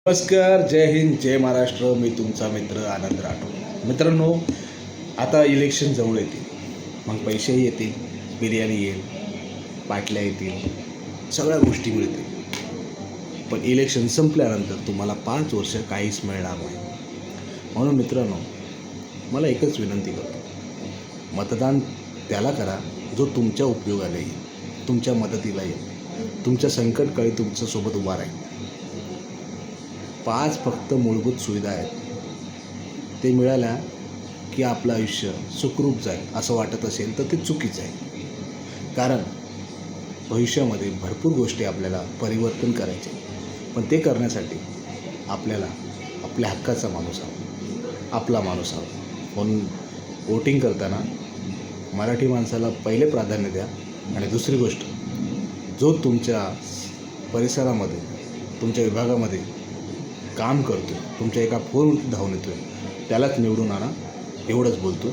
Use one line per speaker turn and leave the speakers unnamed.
नमस्कार, जय हिंद, जय महाराष्ट्र. मी तुमचा मित्र आनंद राठोड. मित्रांनो, आता इलेक्शन जवळ येतील, मग पैसेही येतील, बिर्याणी येईल, बाटल्या येतील, सगळ्या गोष्टी मिळतील. पण इलेक्शन संपल्यानंतर तुम्हाला 5 वर्ष काहीच मिळणार नाही. म्हणून मित्रांनो, मला एकच विनंती करतो, मतदान त्याला करा जो तुमच्या उपयोगाला येईल, तुमच्या मदतीला येईल, तुमच्या संकटकाळी तुमच्यासोबत उभा राहील. 5 फक्त मूलभूत सुविधा आहेत, ते मिळाल्या की आपलं आयुष्य सुखरूप जाईल असं वाटत असेल तर ते चुकीचं आहे. कारण भविष्यामध्ये भरपूर गोष्टी आपल्याला परिवर्तन करायचे, पण ते करण्यासाठी आपल्याला आपल्या हक्काचा माणूस हवा, आपला माणूस हवा. म्हणून वोटिंग करताना मराठी माणसाला पहिले प्राधान्य द्या. आणि दुसरी गोष्ट, जो तुमच्या परिसरामध्ये, तुमच्या विभागामध्ये काम करतो, तुमच्या एका फोनवरती धावून येतो, त्यालाच निवडून आणा. एवढंच बोलतो.